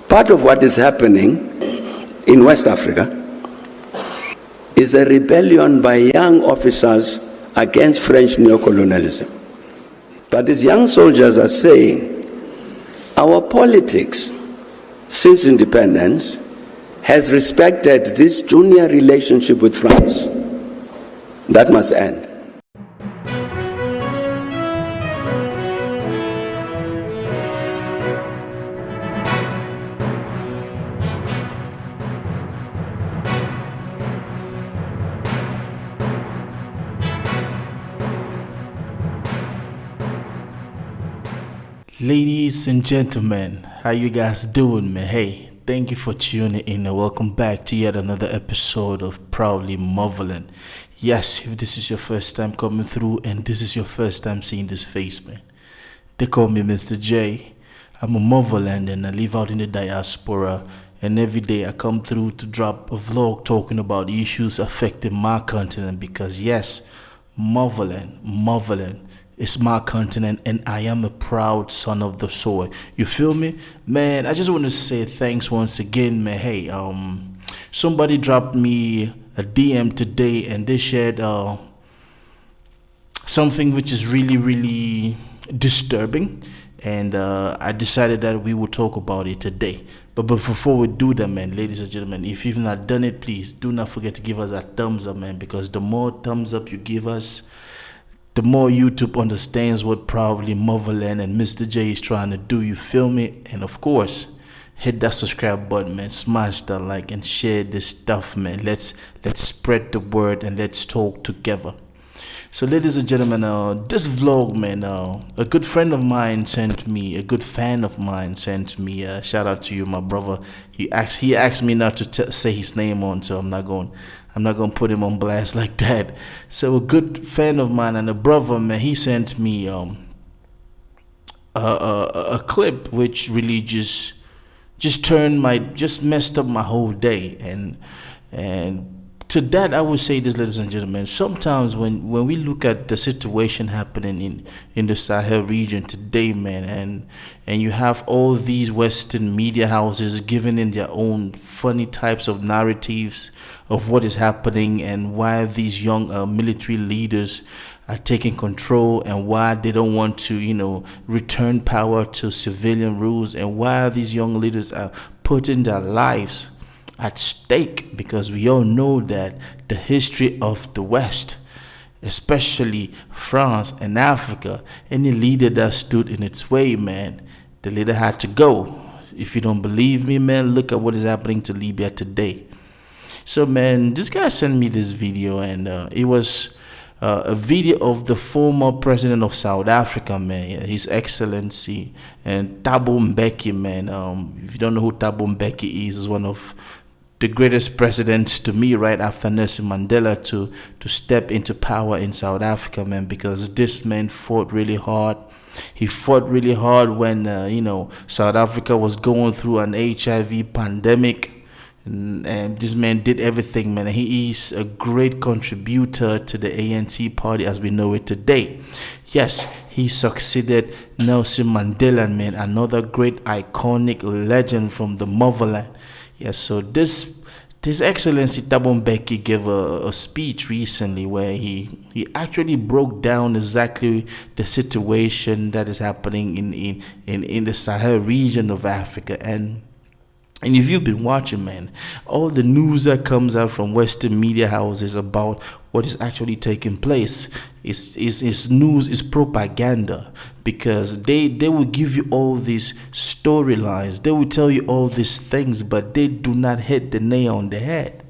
Part of what is happening in West Africa is a rebellion by young officers against French neo-colonialism. But these young soldiers are saying, our politics since independence has respected this junior relationship with France. That must end. Ladies and gentlemen, how you guys doing, man? Hey, thank you for tuning in and welcome back to yet another episode of Proudly Marveling. Yes, if this is your first time coming through and this is your first time seeing this face, man, they call me Misterjaay. I'm a Marveling and I live out in the Diaspora, and every day I come through to drop a vlog talking about issues affecting my continent because yes, Marveling. It's my continent and I am a proud son of the soil. You feel me? Man, I just want to say thanks once again, man. Hey, somebody dropped me a DM today and they shared something which is really disturbing, and I decided that we will talk about it today. But before we do that, man, ladies and gentlemen, if you've not done it, please do not forget to give us a thumbs up, man, because the more thumbs up you give us, the more YouTube understands what Proudly Marveling and Misterjaay is trying to do. You feel me? And of course, hit that subscribe button, man. Smash that like and share this stuff, man. Let's spread the word and let's talk together. So, ladies and gentlemen, this vlog, man, a good friend of mine sent me, a good fan of mine sent me. Shout out to you, my brother. He asked me not to say his name on, so I'm not going to put him on blast like that. So a good fan of mine and a brother, man, he sent me a clip which really just messed up my whole day. And to that I would say this, ladies and gentlemen, sometimes when we look at the situation happening in the Sahel region today, man, and you have all these Western media houses giving in their own funny types of narratives of what is happening and why these young military leaders are taking control and why they don't want to, return power to civilian rules, and why these young leaders are putting their lives at stake, because we all know that the history of the West, especially France and Africa, any leader that stood in its way, man, the leader had to go. If you don't believe me, man, look at what is happening to Libya today. So, man, this guy sent me this video, and it was a video of the former president of South Africa, man, His Excellency, and Thabo Mbeki, man. If you don't know who Thabo Mbeki is one of the greatest presidents to me, right after Nelson Mandela, to step into power in South Africa, man, because this man fought really hard. He fought really hard when, South Africa was going through an HIV pandemic. And this man did everything, man. He is a great contributor to the ANC party as we know it today. Yes, he succeeded Nelson Mandela, man, another great iconic legend from the motherland. Yes, so this Excellency Thabo Mbeki gave a speech recently where he actually broke down exactly the situation that is happening in the Sahel region of Africa. And if you've been watching, man, all the news that comes out from Western media houses about what is actually taking place is news, is propaganda, because they will give you all these storylines, they will tell you all these things, but they do not hit the nail on the head.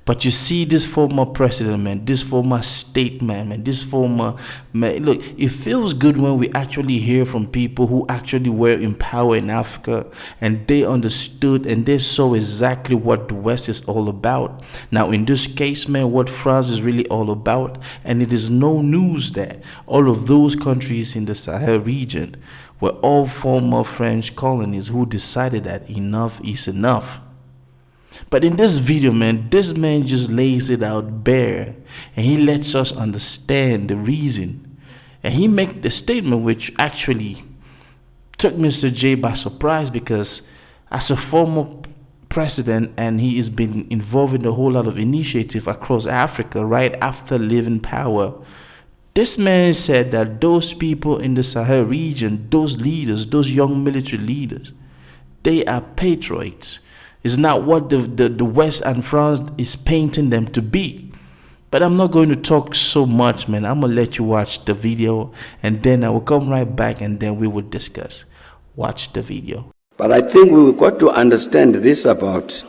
But you see, this former president, man, this former statesman, man, this former man, look, it feels good when we actually hear from people who actually were in power in Africa and they understood and they saw exactly what the West is all about. Now, in this case, man, what France is really all about, and it is no news that all of those countries in the Sahel region were all former French colonies who decided that enough is enough. But in this video, man, this man just lays it out bare, and he lets us understand the reason. And he makes the statement which actually took Mr. J by surprise, because as a former president, and he has been involved in a whole lot of initiative across Africa right after leaving power. This man said that those people in the Sahel region, those leaders, those young military leaders, they are patriots. It's not what the West and France is painting them to be. But I'm not going to talk so much, man. I'm going to let you watch the video, and then I will come right back, and then we will discuss. Watch the video. But I think we've got to understand this about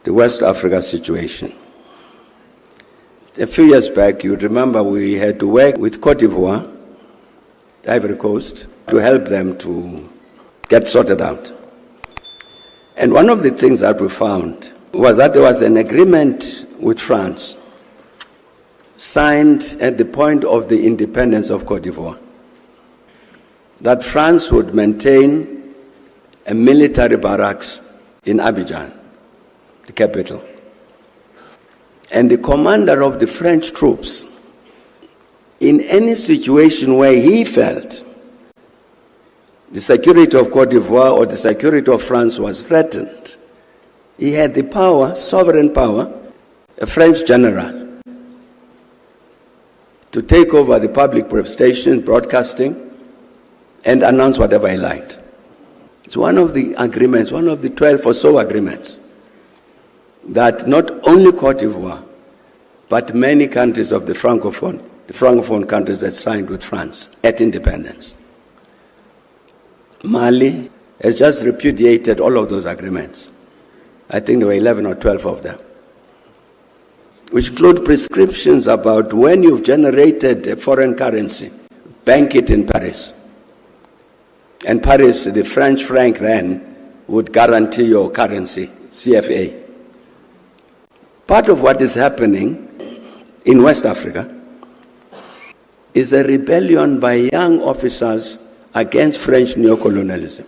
the West Africa situation. A few years back, you remember we had to work with Cote d'Ivoire, the Ivory Coast, to help them to get sorted out. And one of the things that we found was that there was an agreement with France signed at the point of the independence of Cote d'Ivoire, that France would maintain a military barracks in Abidjan, the capital. And the commander of the French troops, in any situation where he felt the security of Cote d'Ivoire or the security of France was threatened, he had the power, sovereign power, a French general, to take over the public stations, broadcasting, and announce whatever he liked. It's one of the agreements, one of the 12 or so agreements, that not only Cote d'Ivoire, but many countries of the Francophone countries that signed with France at independence. Mali has just repudiated all of those agreements. I think there were 11 or 12 of them, which include prescriptions about when you've generated a foreign currency, bank it in Paris. And Paris, the French franc then, would guarantee your currency, CFA. Part of what is happening in West Africa is a rebellion by young officers against French neo-colonialism.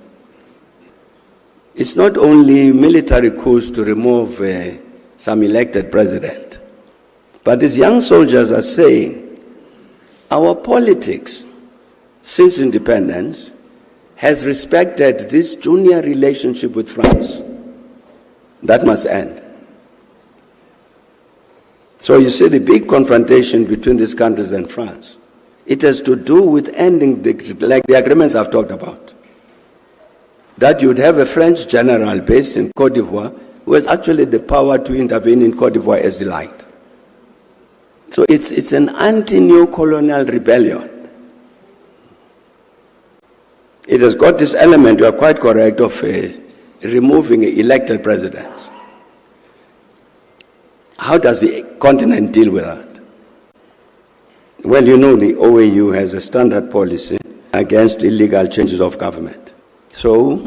It's not only military coups to remove some elected president, but these young soldiers are saying, our politics since independence has respected this junior relationship with France. That must end. So you see the big confrontation between these countries and France. It has to do with ending, like the agreements I've talked about. That you'd have a French general based in Cote d'Ivoire who has actually the power to intervene in Cote d'Ivoire as he liked. So it's an anti-neo-colonial rebellion. It has got this element, you are quite correct, of removing elected presidents. How does the continent deal with that? Well, you know the OAU has a standard policy against illegal changes of government. So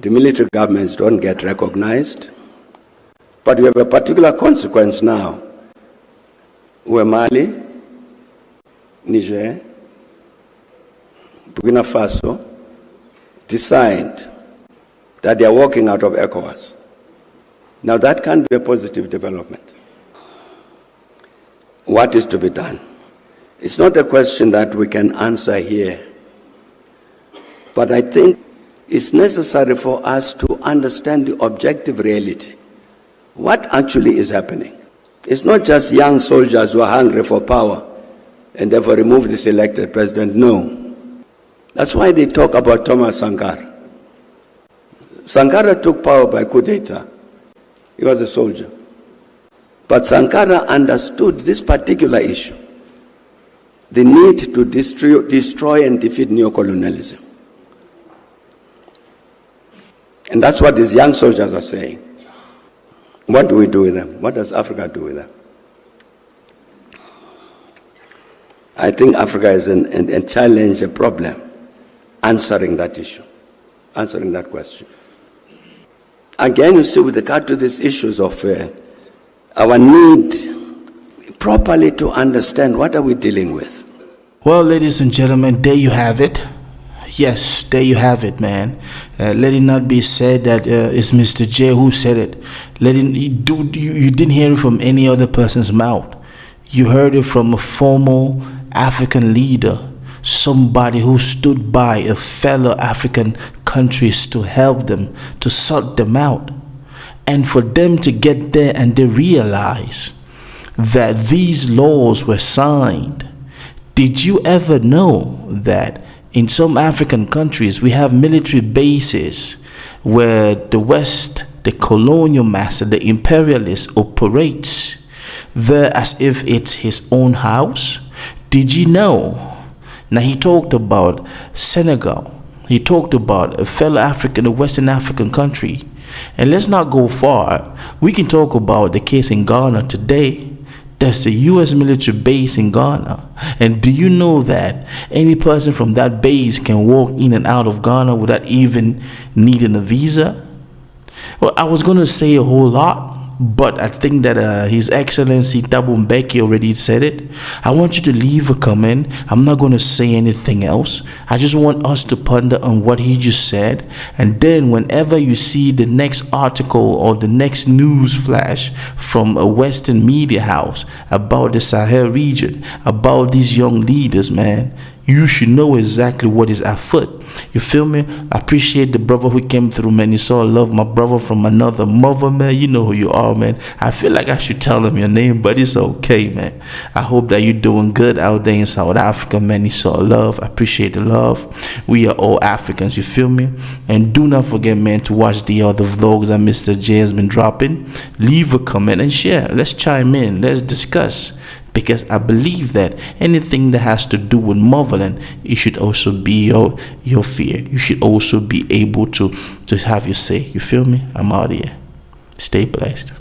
the military governments don't get recognized. But we have a particular consequence now where Mali, Niger, Burkina Faso decide that they are walking out of ECOWAS. Now that can be a positive development. What is to be done? It's not a question that we can answer here. But I think it's necessary for us to understand the objective reality. What actually is happening? It's not just young soldiers who are hungry for power and therefore remove this elected president. No. That's why they talk about Thomas Sankara. Sankara took power by coup d'etat. He was a soldier. But Sankara understood this particular issue, the need to destroy and defeat neo-colonialism. And that's what these young soldiers are saying. What do we do with them? What does Africa do with them? I think Africa is a challenge, a problem, answering that issue, answering that question. Again, you see, with regard to these issues of our need properly to understand what are we dealing with. Well, ladies and gentlemen, there you have it. Yes, there you have it, man. Let it not be said that it's Misterjaay who said it. You didn't hear it from any other person's mouth. You heard it from a former African leader, somebody who stood by a fellow African countries to help them, to sort them out. And for them to get there and they realize that these laws were signed. Did you ever know that in some African countries we have military bases where the West, the colonial master, the imperialist operates there as if it's his own house? Did you know? Now he talked about Senegal. He talked about a fellow African, a Western African country. And let's not go far. We can talk about the case in Ghana today. There's a U.S. military base in Ghana. And do you know that any person from that base can walk in and out of Ghana without even needing a visa? Well, I was going to say a whole lot, but I think that His Excellency Thabo Mbeki already said it. I want you to leave a comment. I'm not going to say anything else. I just want us to ponder on what he just said. And then whenever you see the next article or the next news flash from a Western media house about the Sahel region, about these young leaders, man, you should know exactly what is afoot. You feel me? I appreciate the brother who came through, man. He saw love, my brother from another mother, man. You know who you are, man. I feel like I should tell him your name, but it's okay, man. I hope that you're doing good out there in South Africa, man. He saw love. I appreciate the love. We are all Africans, you feel me? And do not forget, man, to watch the other vlogs that Misterjaay has been dropping. Leave a comment and share. Let's chime in. Let's discuss. Because I believe that anything that has to do with motherland, it should also be your fear. You should also be able to have your say. You feel me? I'm out here. Stay blessed.